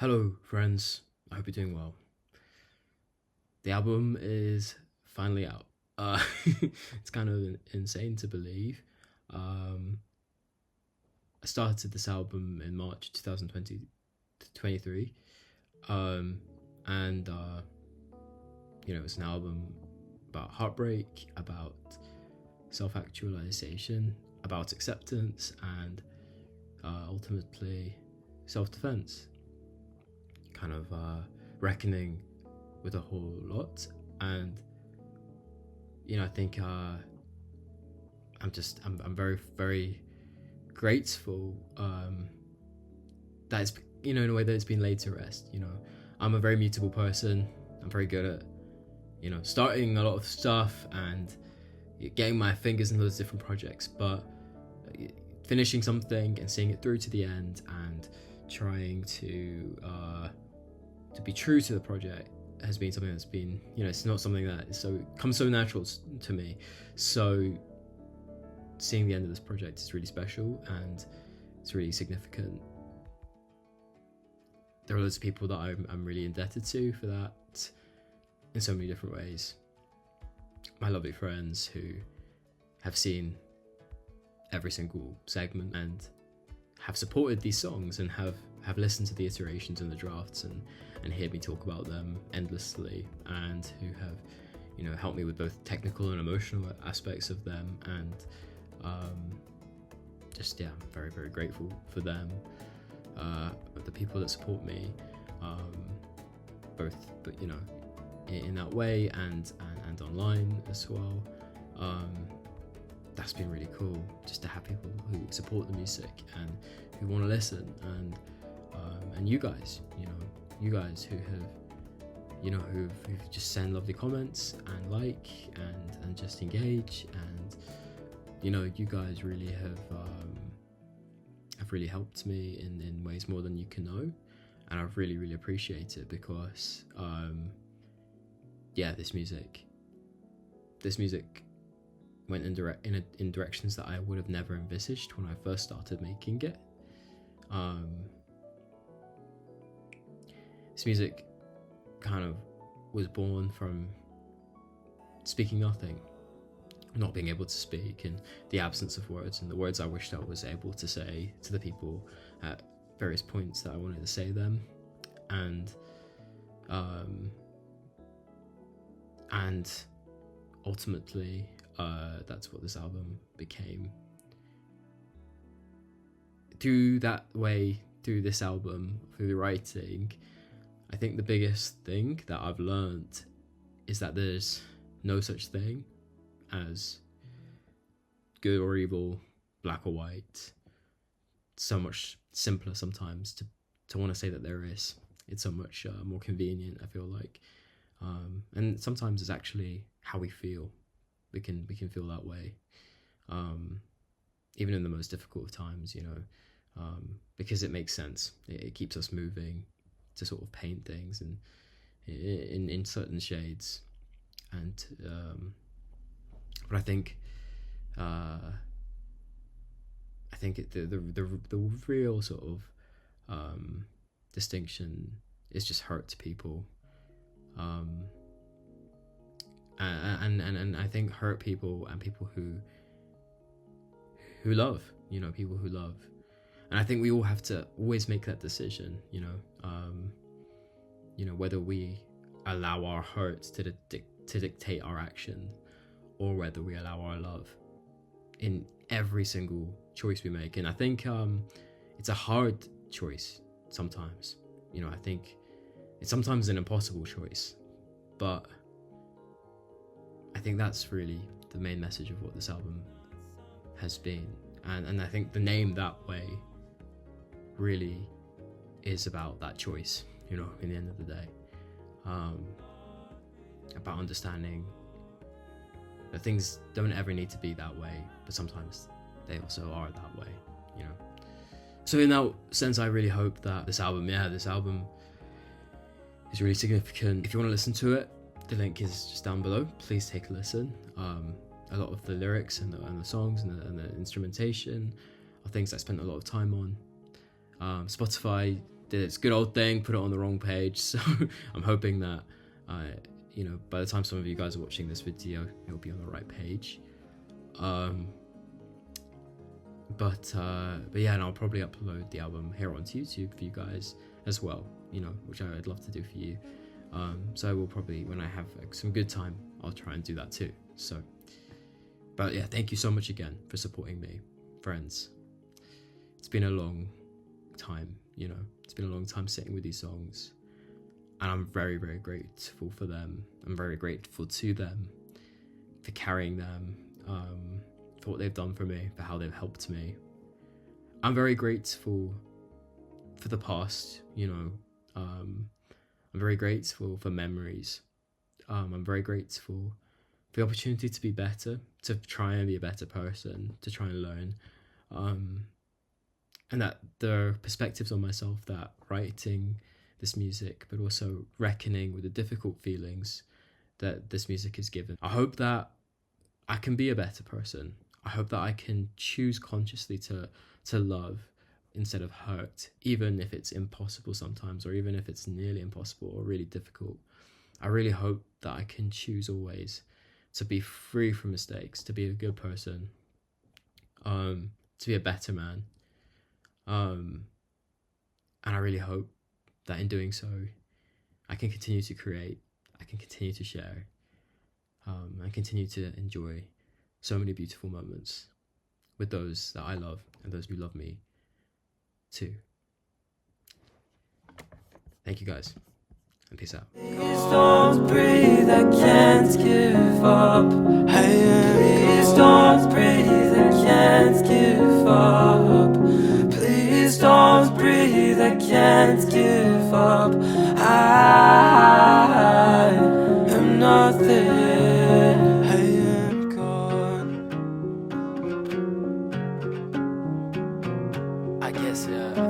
Hello, friends. I hope you're doing well. The album is finally out. It's kind of insane to believe. Um, I started this album in March 2023, um, and it's an album about heartbreak, about self-actualization, about acceptance, and ultimately self-defense. Kind of reckoning with a whole lot, and I think I'm very very grateful that it's in a way that it's been laid to rest. I'm a very mutable person. I'm very good at starting a lot of stuff and getting my fingers in those different projects, but finishing something and seeing it through to the end and trying to be true to the project has been something that's been, it's not something that is comes so natural to me. So seeing the end of this project is really special and it's really significant. There are loads of people that I'm really indebted to for that in so many different ways. My lovely friends who have seen every single segment and have supported these songs and have listened to the iterations and the drafts and heard me talk about them endlessly, and who have helped me with both technical and emotional aspects of them, and I'm very very grateful for them. The people that support me, both in that way and online as well. That's been really cool, just to have people who support the music and who want to listen, and you guys, you guys who have who've just send lovely comments and and just engage, and you guys really have really helped me in ways more than you can know, and I really really appreciate it, because this music went in directions that I would have never envisaged when I first started making it. This music kind of was born from speaking nothing, not being able to speak, and the absence of words, and the words I wished I was able to say to the people at various points that I wanted to say them, and ultimately that's what this album became. Through this album, through the writing, I think the biggest thing that I've learned is that there's no such thing as good or evil, black or white. It's so much simpler sometimes to want to say that there is. It's so much more convenient, I feel like, and sometimes it's actually how we feel. We can feel that way, even in the most difficult of times, because it makes sense. It keeps us moving to sort of paint things and in certain shades, and but I think the real sort of distinction is just hurt to people, and I think hurt people and people who love, people who love, and I think we all have to always make that decision, whether we allow our hurt to dictate our action, or whether we allow our love in every single choice we make. And I think it's a hard choice sometimes. I think it's sometimes an impossible choice, but I think that's really the main message of what this album has been, and I think the name That Way really is about that choice, in the end of the day, about understanding that things don't ever need to be that way, but sometimes they also are that way, So in that sense, I really hope that this album is really significant. If you want to listen to it, the link is just down below. Please take a listen. A lot of the lyrics and the songs and the instrumentation are things I spent a lot of time on. Spotify did its good old thing, put it on the wrong page. So I'm hoping that, by the time some of you guys are watching this video, it'll be on the right page. But yeah, and I'll probably upload the album here onto YouTube for you guys as well, which I'd love to do for you. So I will probably, when I have some good time, I'll try and do that too. So, but yeah, thank you so much again for supporting me, friends. It's been a long time, it's been a long time sitting with these songs, and I'm very, very grateful for them. I'm very grateful to them for carrying them, for what they've done for me, for how they've helped me. I'm very grateful for the past, I'm very grateful for memories. I'm very grateful for the opportunity to be better, to try and be a better person, to try and learn. And that there are perspectives on myself that writing this music, but also reckoning with the difficult feelings that this music has given. I hope that I can be a better person. I hope that I can choose consciously to love instead of hurt, even if it's impossible sometimes, or even if it's nearly impossible or really difficult. I really hope that I can choose always to be free from mistakes, to be a good person, to be a better man. And I really hope that in doing so, I can continue to create, I can continue to share, and continue to enjoy so many beautiful moments with those that I love and those who love me too. Thank you guys, and peace out. Please don't breathe, I can't give up. Please don't breathe, I can't give up. Please don't breathe, I can't give up. I am nothing, I am gone. I guess, yeah.